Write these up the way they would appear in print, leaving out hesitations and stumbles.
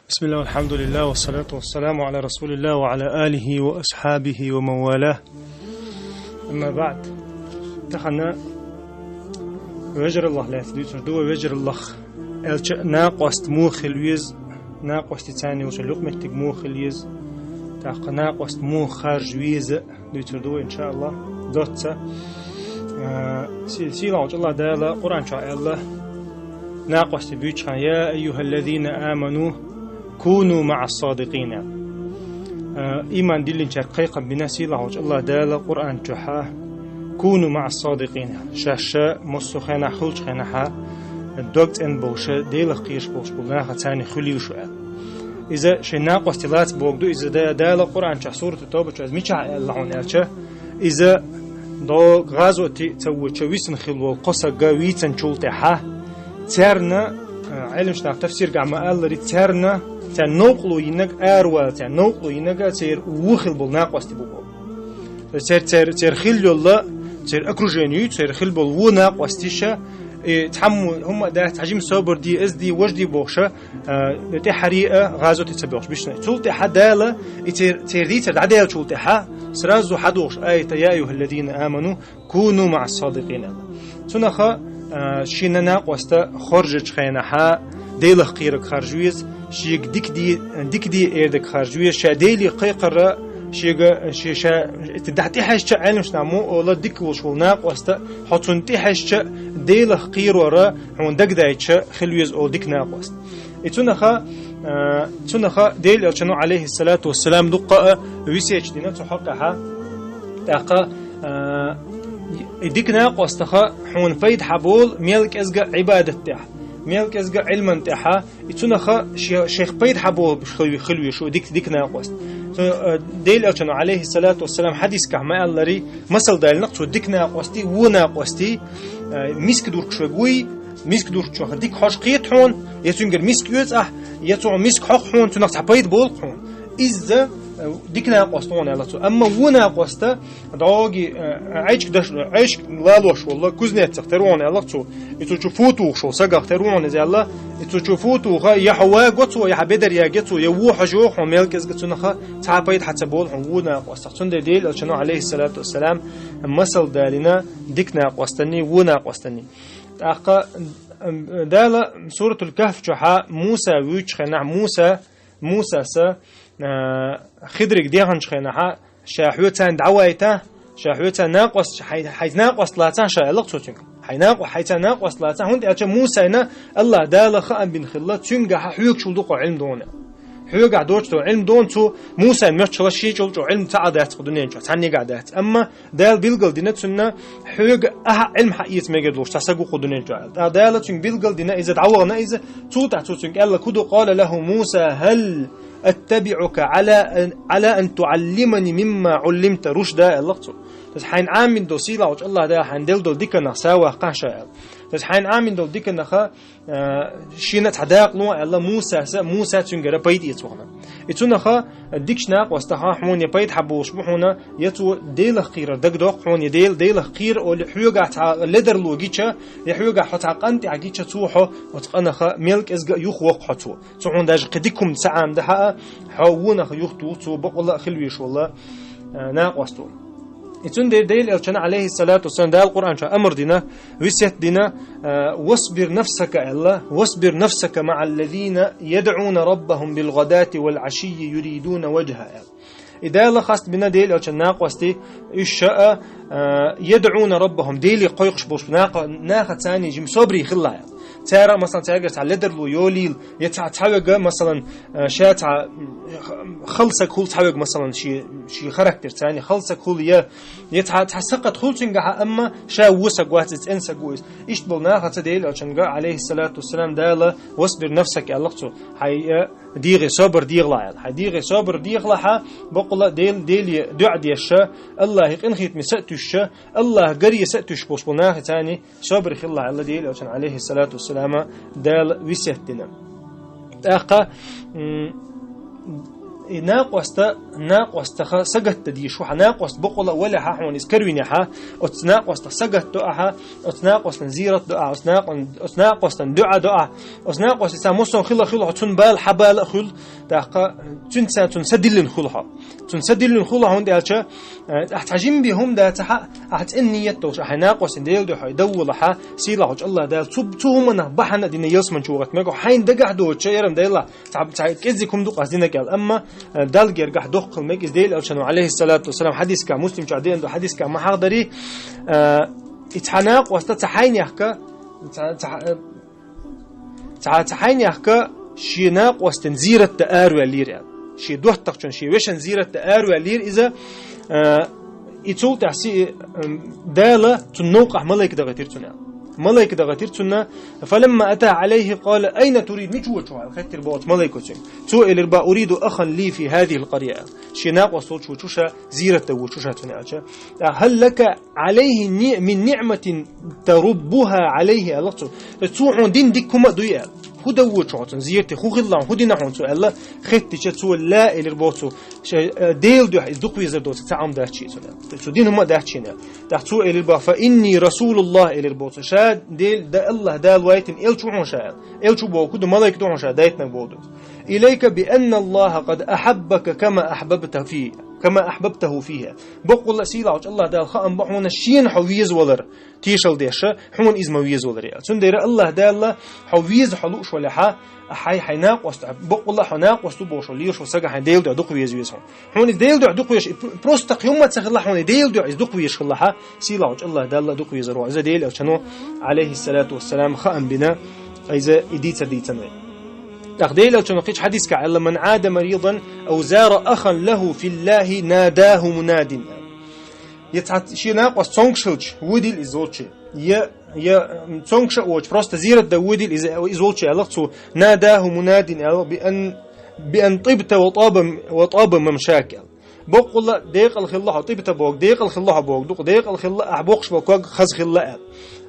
بسم الله والحمد لله والصلاة والسلام على رسول الله وعلى آله وأصحابه ومن والاه. أما بعد تخنا وجر الله لا تدوس دو وجر الله الش ناقصت موخ الويز ناقصت ثاني وسلوك مكتب موخ الويز تاق ناقصت موخ خارج ويز دو إن شاء الله دوتة سيلا الله دالا قرآن شاء الله ناقصت بيتش يا أيها الذين آمنوا كونوا مع الصادقين. إيمان دلين شقيقا بنسي الله دالا قرآن جحا كونوا مع الصادقين شاشا مصو خينا خلش خينا حا الدوكت ان بوشا ديلا قيش بوش بولناها تاني خليو شوال إذا شنا قستلات بوغدو إذا دالا قرآن جح سورة التوبة شاز ميشا اللهون ألشا إذا دو غازو تسوي شويسن خلو القصة قويتن شولتي حا تارنا علم شناق تفسير قعما ألري تارنا تان نوقلو ينك أروال تان نوقلو ينك تير وخل بول ناقوستي بوغو تير خلو الله تير أكروجينيو تير خل بول و ناقوستيشا تحمو هم ده تحجيم صبر دي از دي وجدي بوخشا تي حريقة غازو تتبعوش بيشنا تولتي حدالة تير دي تر عدالة تولتي حا سرازو حدوش آية يا أيها الذين آمنوا كونوا مع الصادقين تنخا شينا ناقوستا خرجت خينا حا ديلخ قيرك خرجويز شيك ديك دي ايردك خرجويز شا ديلي قيقرة شا تدحتي حشة علمش نعمو اولا ديك وشول ناقوستا حطنتي حشة ديلخ قير ورا هون دك دايتشا خلويز او ديك ناقوست تنخا ديل الشنو عليه الصلاة والسلام دقاء ويسيج دينا تحقها تاقا ديك ناقوستخا حون فيد حبول ميلك ازقا عبادة تاح ميلك ازقا علما تاحا يتونخا شيخ فيد حبول خلوي شو ديك ناقوست ديل الشنو عليه الصلاة والسلام حديث كما اللري مثل دايل نقصو ديك ناقوستي و ناقوستي ميسك دورك شوغوي ميسك دورك شو ديك خوش قيت حون يتونجر ميسك يوز يتون ميسك حق حون تنقص حبيد بول حون إذا ديك ناقوستون على تو أما و ناقوستا داغي عيش لالوش والله كوزنيت تختارون على تو يتشوفوتو شو سقى اختارون زي الله يتشوفوتو يا حوا قطو يا حبدر يا قطو يا وح جوح وملكز قطنخا تعبيد حتى بول و ناقوستا تون ديل شنو عليه الصلاة والسلام مثل دالنا ديك ناقوستني و ناقوستني أقا دالا سورة الكهف جحا موسى ويش خنا موسى سا خدرك ديهن شخينها شاحوتان دعويته شاحوتان ناقص حيث ناقص لاتان شايلق توتنك حيث ناقص لاتان هند أجا موسى الله دال خان بن خلة تنجح حيوك شلدق علم دونه حيوك عدوش تو علم دون تو موسى مشلا شيء جو علم تعدات قدنين جو تعني قعدات أما دال بيلقل دينا تنا حيوك علم حقيقة ما يقدروش تسقو قدنين جو دال تن بيلقل دينا إذا دعونا إذا توتع توتنك الله كدو قال له موسى هل أتبعك على أن تعلمني مما علمت رشدا اللقطة تسحين عامين دو سيلا وش الله ده حندل دول ديك نخساوه قاشا تسحين عامين دول ديك نخا شينة حداق نوع الله موسى تنجر بيت يتوهنا يتونخا ديكش ناق واستها حون يبيت حبوش بحونا يتو ديل خير دقدق حون ديل خير أو لحيوجا لدر لوجيتشا لحيوجا حتى قنت عجيتشا توحو وتقنخا ملك إزجا يخوق حتو تعون داج قديكم سعام ده حوونا يختو تو بقول خلويش والله ناق واستو يتون ديل الشنا عليه الصلاة والسلام ده القرآن شا أمر دينا وسيت دينا واصبر نفسك الله واصبر نفسك مع الذين يدعون ربهم بالغداة والعشي يريدون وجهه إذا لخصت بنا ديل الشنا قوستي الشاء يدعون ربهم ديل قيقش بوش ناخذ ثاني جم صبري خلا ترى مثلا تاجر على لدر لو يوليل يتعوج مثلا شات خلصك كل تعوج مثلا شي خركتر ثاني خلصك كل يتحسقت خلصنجها أما شا وسق واتت إنسى جويس إيش بلنا هتديل عشان جاء عليه الصلاة والسلام داله واصبر نفسك يا لقطه هاي ديغي صبر ديغلا هاي ديغي صبر ديغلا بقول ديل دع ديشة الله يقين خيت مسأتش الله قري سأتش بوش بلنا ثاني صبر خلا على ديل عشان عليه الصلاة والسلام دال وسيتنا أخا ناقوست سجت دي شو ناقوست بقول ولا حون يسكروين ها ناقوست سجت دعاء ناقوست نزيرة دعاء ناقوست دعاء ناقوست ساموسون خلا تون بال حبال خل دقة تنسدلن خلها تنسدلن خلها هون دالشة احتاجين بهم ده تح أنية توش ناقوست ديل ده يدولها سيلا الله دال تومنا بحنا دين يسمن شو وقت ما حين دقع دوتش يرم ديلا تعب كذكم دق قصدنا قال أما دال جرجح دق المجلس ديل ألشانو عليه الصلاة والسلام حديث كمسلم شعدي عنده حديث كمحاضري اتحناق واستتحين يحكى تحين يحكى شيناق واستنزيرة تآر ولير شي دوه تقشون شي وشن زيرة تآر ولير إذا يتول تحسي دالة تنوقع ملائكة دغتير تنا ملائكة دغتير تنا فلما أتى عليه قال أين تريد مجوة الخيط البوت ملائكة سئل البا أريد أخا لي في هذه القرية شناق وصوت وشوشة زيرة وشوشة تنا هل لك عليه من نعمة تربها عليه الله تسوع دين ديكما دويا خدوه شوتن زيرتي خو غلان خدينا هون سو الله خدتي تشو لا الربوتو ديل دو يزدق ويزدوت تعام داشي سو دين ما داشينا تحتو الربا فاني رسول الله الربوتو شاد ديل دا الله دال وايتن الشو هون شاد الشو بو كد ملائكه دون شاد دايتنا بودو اليك بان الله قد احبك كما احببته فيها بقول سيلا الله دال خام بحون الشين حويز ولر تيشل ديشه حون ازما ويز ولر تندير الله دال حويز حلوش ولا حي ناقص بقول حناق وستبوش ليش وسجح ديل دق ويز حون ديل دق ويش بروست يوم تسخ حون ديل دق ويش خلها سيلا الله دال دق ويز رو ديل او شنو عليه الصلاه والسلام خام بنا اذا ديتنا تقديل الشنقيش حديث كعلم من عاد مريضا أو زار أخا له في الله ناداه مناد يتعط شيء ناقص تونكشلش ودي الإزولش يا تونكش وش просто زيرة داودي الإزولش علقته ناداه مناد بأن طبت وطاب ممشاك بقول ديق الخلاء طبت بوق ديق الخلاء بوق ديق الخلاء أعبوقش بوق خز خلاء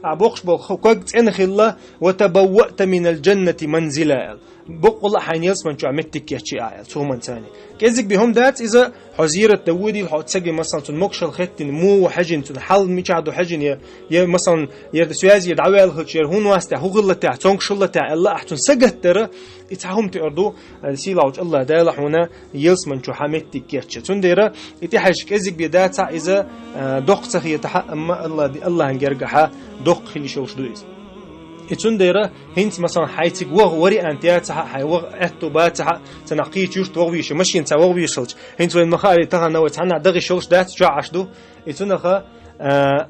أعبوقش بوق تن خلاء وتبوأت من الجنة منزلا بقول حين يسمن شو عمتك يا شيء عيل شو من ثاني كذلك بهم دات إذا حزيرة داودي الحوت سجى مثلا تنمكش الخط مو وحجن تنحل ميشعدو حجن يا مثلا يرد سوازي يدعوي الخشير هون واسطة هو غلط تاع تونكش الله تاع الله أحسن سجت ترى يتهم تأردو سيلاوج الله دال هنا يسمن شو حمتك يا شيء تنديره يتحش كذلك بدات إذا دقت هي تحقق أما الله هنجرجها دق خلي شوش دويس تنديره هنت مثلا حيتك وري أنتياتها حيوغ أتوباتها تنقيت يوش توغيش ماشي أنت وغيشلش هنت وين مخالي تغنى وتعنى دغي شلش دات جاعش دو يتنخا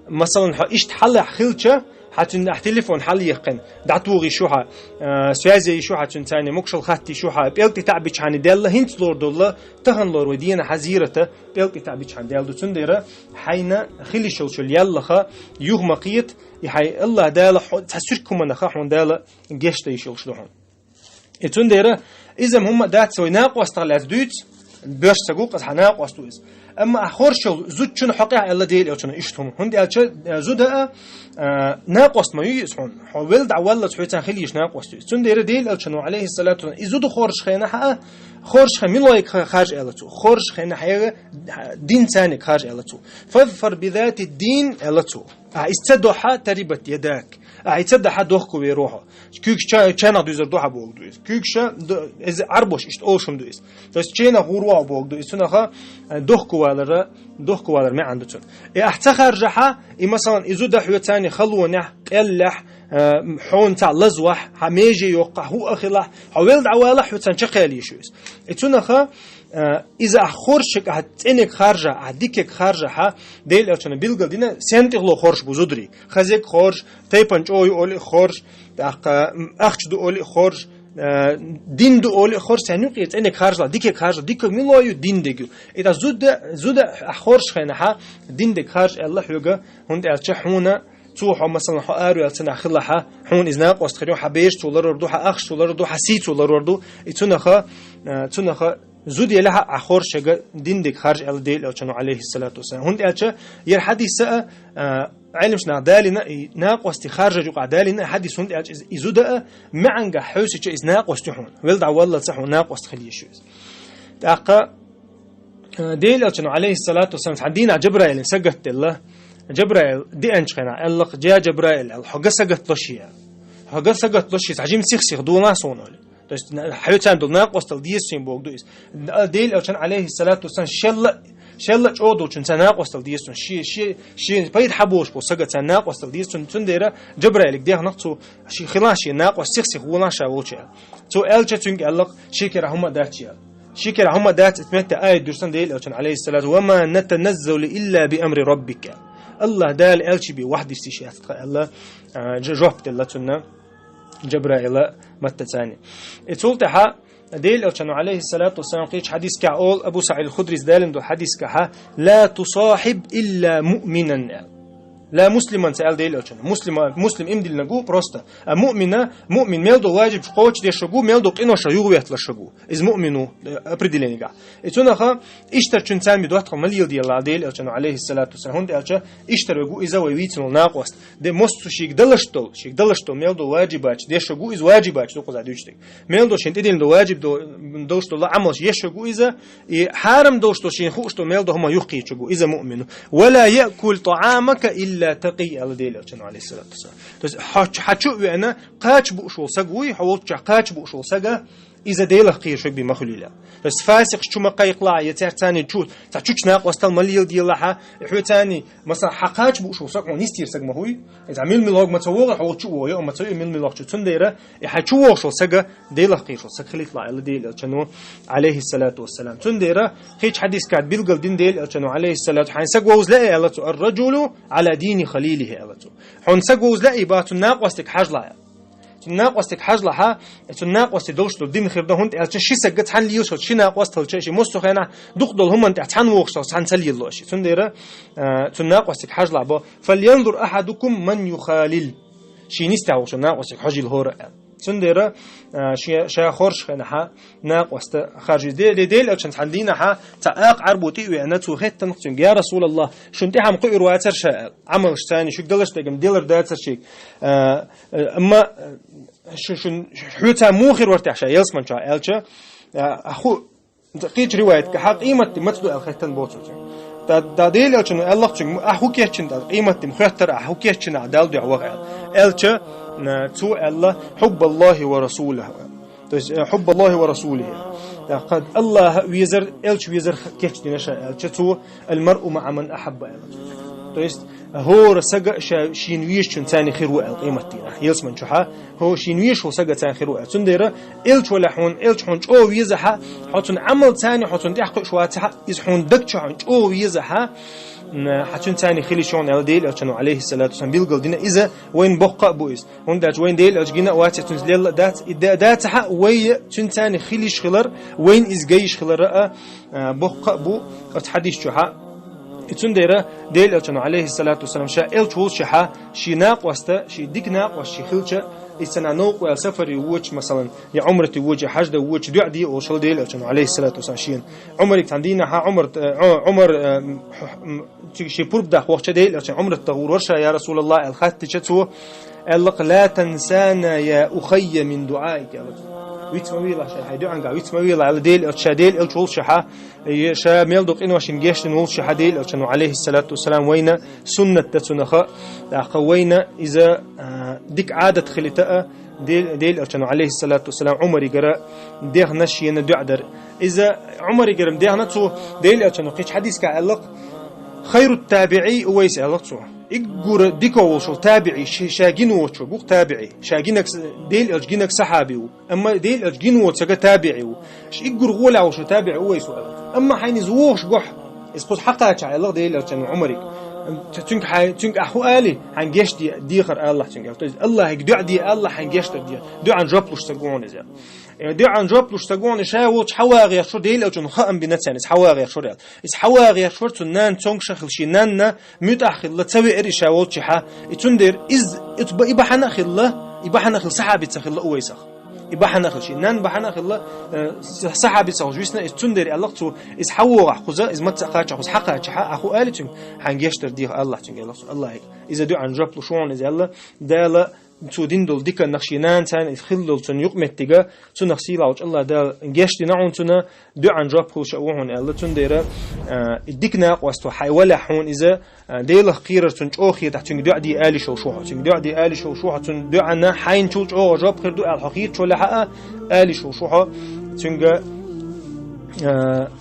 مثلا إيش تحل خلشة حتى نحتلفون حل يقن دعتوغي شوها سوازي شوها تنتاني مكشل خاتي شوها بيلتي تعبيش عن ديلا هنت لور دولا تهن لور ودينا حزيرته بيلتي تعبيش عن ديلا دو تنديره حينا خلي شلش يلا يوغ مقيت يحي الله داله تحسركم من خاحون داله جشت يشلش لهون تنديره إذا هم دات سوي ناقص طلعت دوت باش تقول قد حناقص تويز أما آخر شو زود شنو حقيقة الله ديل أو شنو إيشتهم هندي أشة زودها ناقص ما يسون حاول دعوة تحويتان خليش ناقص تويز تنديره ديل أو شنو عليه الصلاة والسلام إزود خورش خينا حق خورش خي من لايك خارج ألتو خورش خينا حاجة دين ثاني خارج ألتو فاظفر بذات الدين ألتو استدوحة تربت يداك استدوحة دوخكو بيروحه كيك شانا دوزر دوحة بوق دويس كيك شا إز عربوش إشت أوشم دويس بس شانا غروة بوق دويس تناخا دوخكو والر ما عندتون احتخر جحا مثلا إزود حوة ثاني خلونا قلح حون تاع لزوح حميجي يوقع هو أخلاح حاول دعوالح حوة ثاني شقالي شويس تناخا إذا خورشك هتنك خارجة هديك خارجة ها ديل أشنا بيلقى دينا سنتغلو خورش بزودري خزيك خورش تيبانج أوي أولي خورش أخش دو أولي خورش دين دو أولي خورش سنوقي تنك خارجة ديك ملويو دين ديجو إذا زود خورش خينا ها دين ديك خارج الله يوجا هند أشحونا توحو مثلا حارو يلتنا خلها حون إذا ناقص خيرو حبيش تولر وردو أخش تولر وردو حسيت تولر وردو تنخا زود يلها أخور شجع دين ديك خارج الديل أو شنو عليه الصلاة والسلام هند أشة ير حديث علمش نعدالنا ناقص خارج جو عدالنا حديث هند أشة إزود ما عنك حوسة إز ناقص تحون ولد عوالله صح ناقص خليه شوز تاقا ديل ألشنو عليه الصلاة والسلام عندنا جبرائيل سجت الله جبرائيل دي أنشخنا الله جاء جبرائيل الحق سجت لشيا حق سجت لشيا عجيم سيخ دونا صونولي dus حيوتان دول ناقص تلديسين بوق دويس ديل ألشن عليه الصلاة والسلام شل أودو شن تناقص تلديسون شي بيد حبوش بو سجت تناقص تلديسون تنديرة جبرائيل ده نقصو شي خلاص ناقص سيخ ولا شاوشة تو ألشة تنق الله شكر هم داتيا شكر هم دات اتمت آية درسان ديل ألشن عليه الصلاة وما نتنزل إلا بأمر ربك الله دال ألشي بوحد استشهاد الله جوبت الله تنا جبرائيل متى ثاني اتولتها ديل ألشن عليه الصلاة والسلام قيش حديث كأول أبو سعيد الخدري دالن دو حديث كها لا تصاحب إلا مؤمنا لا مسلما سأل ديل ألشن مسلم إمدل نجو براستا مؤمن ميلدو واجب قوتش دي شجو ميلدو قينو شيوغ يطلع شجو إز مؤمنو أبردلين جا إتونا خا إشتر تنسان بدوات مليل ديال ديل ألشن عليه الصلاة والسلام هند ألشة إشتر وجو إذا ويتنو ناقص ده مست شيك دلشتو ميلدو واجبات دي شجو إز واجبات دو قزع دوشتك ميلدو شنت إدين دو واجب دوشتو لا عمل يشجو إذا حرم دوشتو شين خوشتو ميلدو هما يقي شجو إذا مؤمنو ولا يأكل طعامك إلا تقي على ديل ألشن عليه الصلاة والسلام بس حتشو أنا قاش بوشول سجوي حاولت قاش بوشول سجا إذا ديله قير شو بمخليله بس فاسق شو ما قيقلا يتعر تاني تشوت تعشوش ناقص المليل ديالها يحوي تاني مثلا حقاش بوشول سجوا نستير سجما هوي إذا عمل ملاق ما تسوق حاولت شو ويا ما تسوي من ملاق شو تنديره يحشو وشول سجا ديله قير شو سج خليط لا على ديل ألشنو عليه الصلاة والسلام تنديره خيش حديث كات بيلقل دين ديل ألشنو عليه الصلاة حين سجوا وزلاء على الرجل على دين خليله على حين سجوا وزلاء باتو ناقصتك حجلا ناقصتك حجلها ناقص دوشتو دين خير ده هند ألشن شي سجت حن ليوش شي ناقص تلشي شي مستخنا دخدل هم أنت حن وقش حن سلي الله شي تنديره ناقصتك حجلا با فلينظر أحدكم من يخالل شي نستعوش ناقصك حجل هورا تنديره شي خورش خنها ناقص خارج ديل ألشن حلينها تعاق عربوتي وأنا توخت تنقطن يا رسول الله شنتي هم قير واتر شاء عمل ثاني شو قدلش تجم ديلر داتر شيء أما شو حوتها موخر ورتاح شيء يلسمن شاء ألشة أخو قيج رواية كحق قيمة متدو الختن بوتو دا ديل ألشن الله شن أخو كيشن دا قيمة مختر أخو كيشن عدال دعوة ألشة تو الله حب الله ورسوله حب الله ورسوله قد الله ويزر ألش ويزر كيش دينشا ألش تو المرء مع من أحب تويست هو رسجع شينويش تاني خير وقيمة دينا يلسمن شحا هو شينويش هو سجع تاني خير وقت تنديره إلش ولا إلش حون أو ويزها حطن عمل تاني حطن تحقق شواتها إذ حون دك شحون أو ويزها حتون تاني خلي شون على ديل ألشنو عليه الصلاة والسلام بيلقل دينا إذا وين بقى بويس هون دات وين ديل ألشجينا واتي تنزل دات حق وين تون تاني خلي شخلر وين إز جيش خلر رأى بقى بو أتحديث شحا تنديره ديل ألشنو عليه الصلاة والسلام شاء إلشول شحا شي ناق وستا شي ديك ناق وشي خلشة إستنا نوق والسفر يوجه مثلا يا عمرة يوجه حج ده يوجه دعدي وصل ديل ألشنو عليه الصلاة والسلام شين عمرك تندينا ها عمر شي برب ده وقت ديل ألشن عمرة تغور ورشة يا رسول الله الخات تشتو قالك لا تنسانا يا أخي من دعائك ويتمويل شا هيدو عنقا ويتمويل على ديل الشاديل الشول شحا شا ميلدوق إنه عشان جيشن وول شحديل عشان عليه الصلاة والسلام وين سنة تسنخا قوينا إذا ديك عادة خلتاء ديل عشان عليه الصلاة والسلام عمر يقرأ ديغ نشي ندعدر إذا عمر يقرأ ديغ نتو ديل عشان قيش حديث كعلق خير التابعي ويس علقته إجور ديكو وشو تابعي شاجين وشو بوق تابعي شاجينك ديل أجينك صحابي أما ديل أجين وشجع تابعي إجور غولا وشو تابعي ويس أما حين زووش جح إسقط حقها على ديل أجن عمرك تنك أخو آلي عن جيش دي خر الله تنك الله يقدع دي الله عن جيش دي دو عن جبلش تقون إذا دو عن جبلش تقون شاوش حواغي شو ديل أجن خام بنتسان حواغي شو ريال حواغي شو تنان تونك شخل شينان متأخر لا تسوي إري شاوش شحا يتندر إز إبحنا خلا إبحنا خل صحابي تخل أويسخ إبحنا خل شينان بحنا خل صحابي تخل جويسنا يتندر الله تو إز حواغ خذا إز متأخر خذ حقها شحا أخو آلي تنك عن جيش ترديه الله تنك الله هيك إذا دو عن جبلش شون إذا الله دالا تودين دول ديك النخشينان سان خلل تن يقمت تجا تن نخسي لعوج الله دا جشت نعون تنا دو عن جاب خل شوهون الله تن ديرا ديكنا قوستو حيولا حون إذا ديله قيرة تن أخي تحت تن دو عدي آلي شوشوها تن دو عدي آلي شوشوها تن دو عنا حين تولج أو جاب خير دو الحقير شو لحقا آلي شوشوها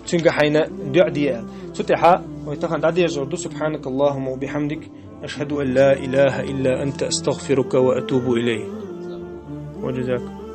تنجا حين دو عدي آل ستحا ويتخن عدي يزردو سبحانك اللهم وبحمدك أشهد أن لا إله إلا أنت أستغفرك وأتوب إليه وجزاك